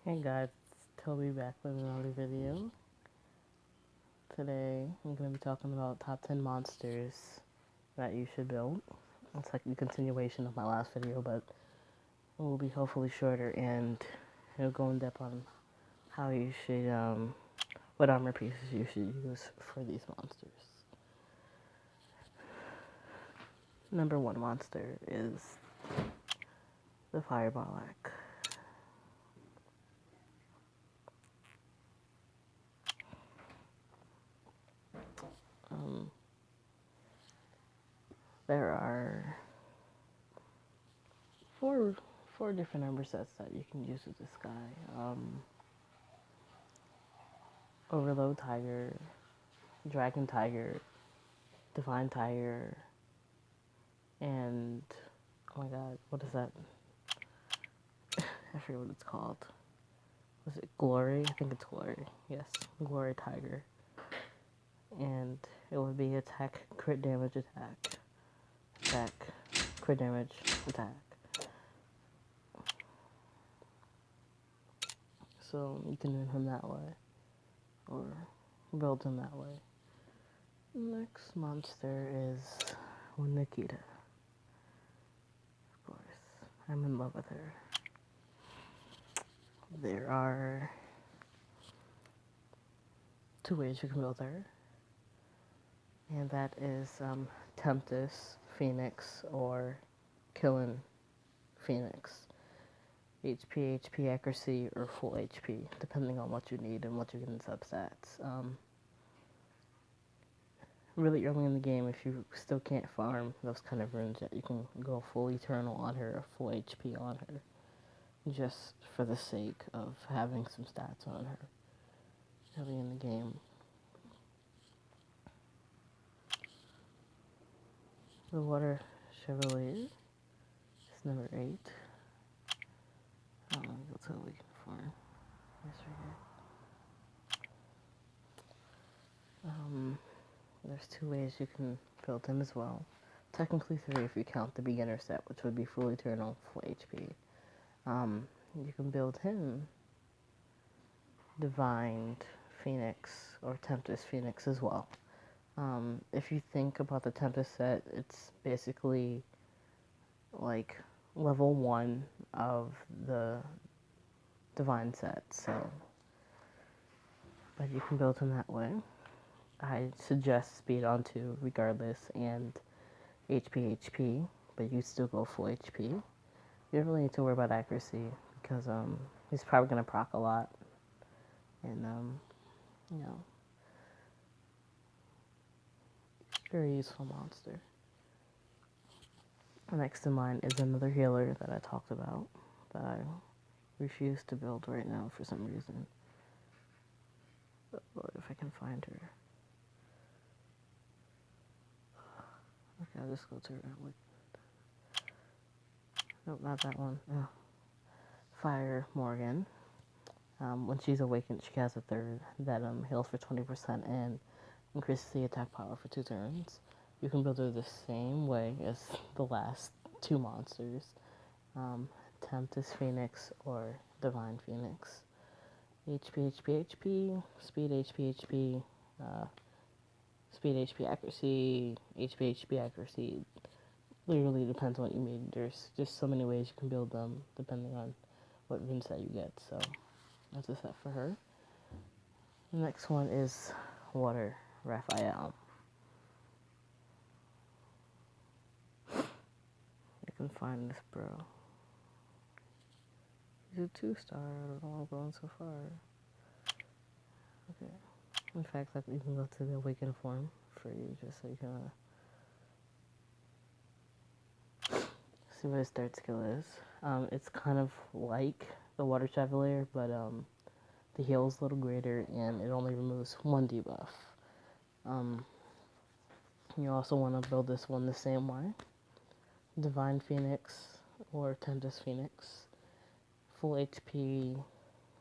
Hey guys, it's Toby back with another video. Today I'm going to be talking about top 10 monsters that you should build. It's like the continuation of my last video, but it will be hopefully shorter and it'll go in depth on how you should, what armor pieces you should use for these monsters. Number one monster is the Fireball-Ack. There are four different armor sets that you can use with this guy. Overload Tiger, Dragon Tiger, Divine Tiger, and oh my god, what is that? I forget what it's called. Was it Glory? I think it's Glory. Yes, Glory Tiger. And it would be attack, crit damage, attack. Attack, crit damage, attack. So you can win him that way, or build him that way. Next monster is Nikita. Of course, I'm in love with her. There are two ways you can build her, and that is Tempest, Phoenix, or Killing Phoenix. HP, HP accuracy, or full HP, depending on what you need and what you get in substats. Really early in the game, if you still can't farm those kind of runes yet, you can go full Eternal on her or full HP on her, just for the sake of having some stats on her early in the game. The Water Chevalier is number 8. I'll go to the weekend farm. Yes, right here. There's two ways you can build him as well. Technically 3 if you count the beginner set, which would be full Eternal, full HP. You can build him Divine Phoenix or Tempest Phoenix as well. If you think about the Tempest set, it's basically like level 1 of the Divine set, so, but you can build him that way. I suggest speed on 2 regardless, and HP, but you still go full HP. You don't really need to worry about accuracy, because he's probably going to proc a lot, and you know, very useful monster. Next in line is another healer that I talked about, that I refuse to build right now for some reason. But if I can find her. Okay, I'll just go to her. Nope, not that one. Oh. Fire Morgan. When she's awakened, she has a third that heals for 20% and increases the attack power for 2 turns. You can build her the same way as the last 2 monsters, Tempest Phoenix or Divine Phoenix. HP, speed HP, speed HP accuracy, HP accuracy. Literally depends on what you need. There's just so many ways you can build them depending on what rune set you get. So that's a set for her. The next one is Water Raphael. I can find this bro. He's a 2-star. I don't know why I'm going so far. Okay. In fact, I can even go to the awakened form for you, just so you can see what his third skill is. It's kind of like the Water Chevalier, but the heal is a little greater, and it only removes 1 debuff. You also want to build this one the same way. Divine Phoenix or Tempest Phoenix. Full HP,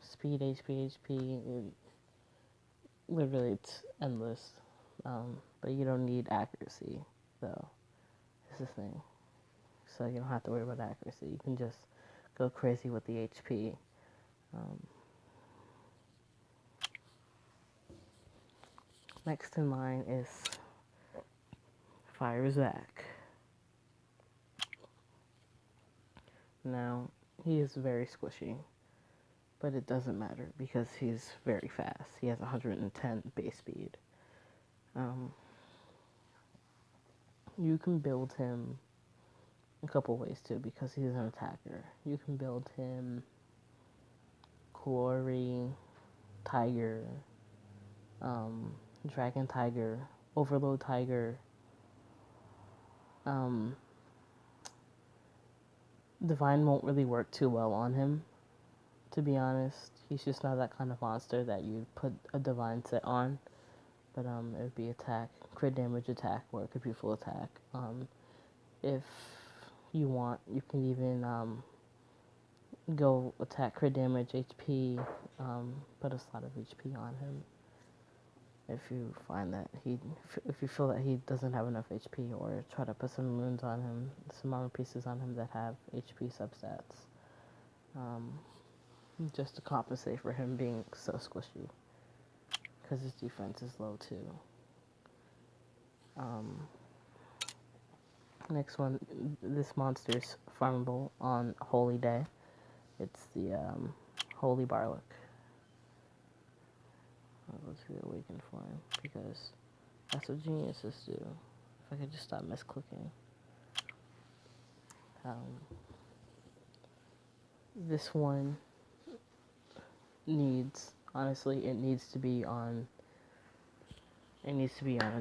speed HP, literally it's endless. But you don't need accuracy, though. It's the thing. So you don't have to worry about accuracy. You can just go crazy with the HP. Next in line is Fire Zach. Now, he is very squishy, but it doesn't matter because he's very fast. He has 110 base speed. You can build him a couple ways too because he's an attacker. You can build him Glory, Tiger, Dragon Tiger, Overload Tiger, Divine won't really work too well on him, to be honest. He's just not that kind of monster that you'd put a Divine set on. But it would be attack, crit damage attack, or it could be full attack. If you want, you can even go attack, crit damage, HP, put a slot of HP on him. If you find that if you feel that he doesn't have enough HP, or try to put some runes on him, some armor pieces on him that have HP substats, just to compensate for him being so squishy, because his defense is low too. Next one, this monster is farmable on Holy Day. It's the Holy Barlock. I'll go to the Awakened form because that's what geniuses do. If I could just stop misclicking. This one needs, honestly, it needs to be on a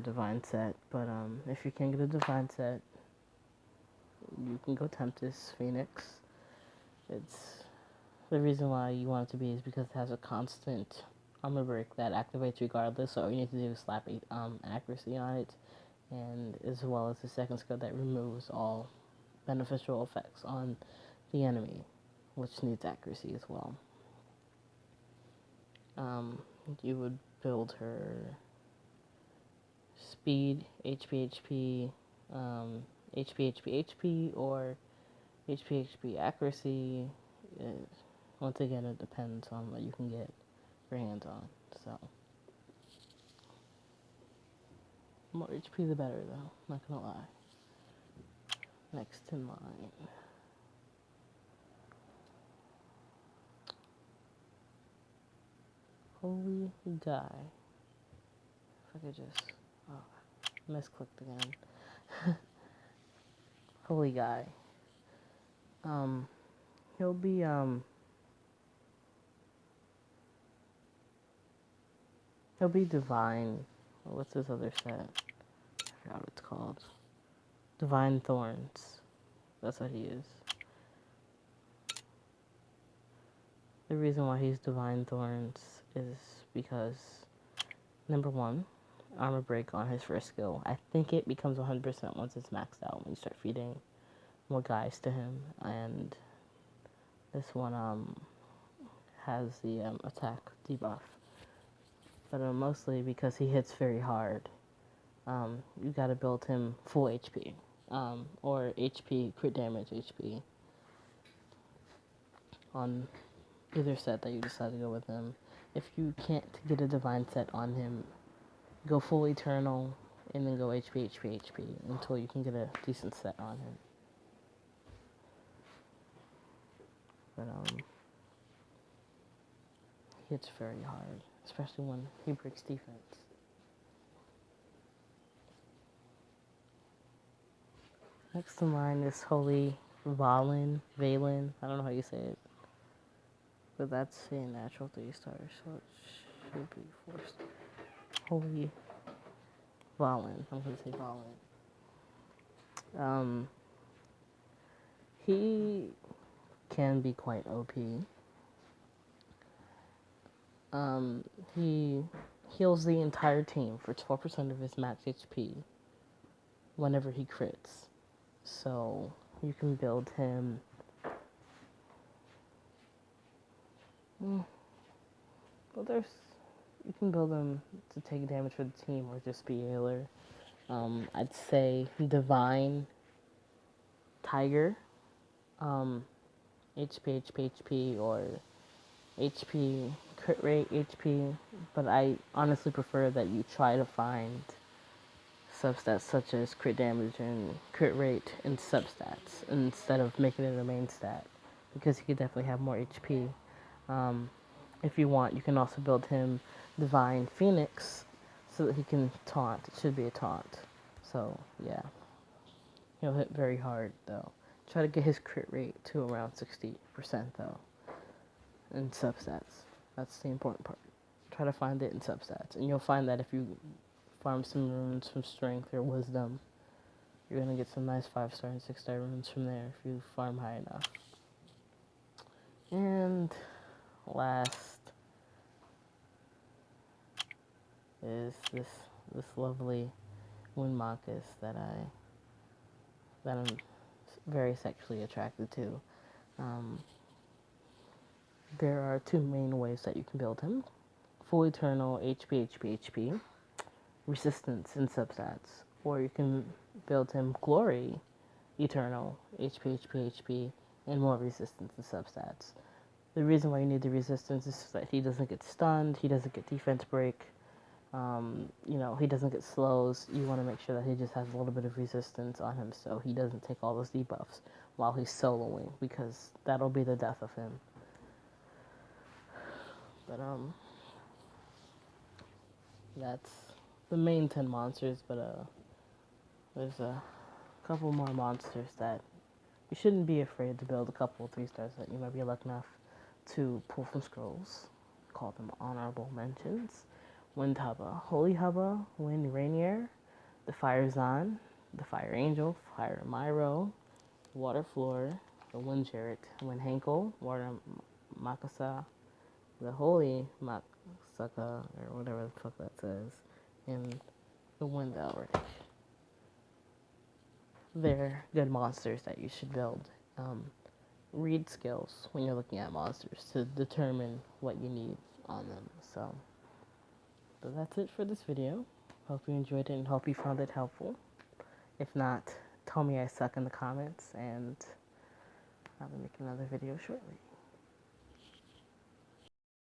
Divine set. But if you can't get a Divine set, you can go Tempest Phoenix. It's the reason why you want it to be is because it has a constant armor break that activates regardless. So all you need to do is slap accuracy on it, and as well as the second skill that removes all beneficial effects on the enemy, which needs accuracy as well. You would build her speed, HP, HP, or HP accuracy. Once again, it depends on what you can get your hands on. So, more HP the better, though. Not gonna lie. Next in line, Holy Guy. If I could just, misclicked again. Holy Guy. He'll be Divine. What's his other set? I forgot what it's called. Divine Thorns. That's what he is. The reason why he's Divine Thorns is because, number one, armor break on his first skill. I think it becomes 100% once it's maxed out when you start feeding more guys to him. And this one has the attack debuff. But mostly because he hits very hard. You gotta build him full HP. Or HP, crit damage HP. On either set that you decide to go with him. If you can't get a Divine set on him, go full Eternal, and then go HP until you can get a decent set on him. But he hits very hard, especially when he breaks defense. Next in line is Holy Valen, I don't know how you say it. But that's a natural 3-star, so it should be 4-star. Holy Valen, I'm gonna say Valen. He can be quite OP. He heals the entire team for 12% of his max HP whenever he crits. So you can build him. Well, you can build him to take damage for the team or just be a healer. I'd say Divine Tiger, HP, or HP, crit rate, HP, but I honestly prefer that you try to find substats such as crit damage and crit rate and substats instead of making it a main stat, because he could definitely have more HP. Um, if you want, you can also build him Divine Phoenix so that he can taunt. It should be a taunt. So, yeah. He'll hit very hard, though. Try to get his crit rate to around 60%, though, in substats. That's the important part. Try to find it in substats. And you'll find that if you farm some runes from Strength or Wisdom, you're going to get some nice 5-star and 6-star runes from there if you farm high enough. And last is this lovely Wind Marcus that I'm very sexually attracted to. There are two main ways that you can build him: full eternal HP, HP, HP, resistance and substats, or you can build him glory, eternal HP, HP, HP, and more resistance and substats. The reason why you need the resistance is so that he doesn't get stunned, he doesn't get defense break, he doesn't get slows. You want to make sure that he just has a little bit of resistance on him so he doesn't take all those debuffs while he's soloing, because that'll be the death of him. But, that's the main 10 monsters, but, there's a couple more monsters that you shouldn't be afraid to build, a couple 3-stars that you might be lucky enough to pull from scrolls. Call them honorable mentions: Wind Hubba, Holy Hubba, Wind Rainier, the Fire Zon, the Fire Angel, Fire Myro, Water Floor, the Wind Jarrett, Wind Hankel, Water Makasa, the Holy Makasaka, or whatever the fuck that says, and the Wind Elric. They're good monsters that you should build. Read skills when you're looking at monsters to determine what you need on them. So that's it for this video. Hope you enjoyed it and hope you found it helpful. If not, tell me I suck in the comments, and I'll be making another video shortly.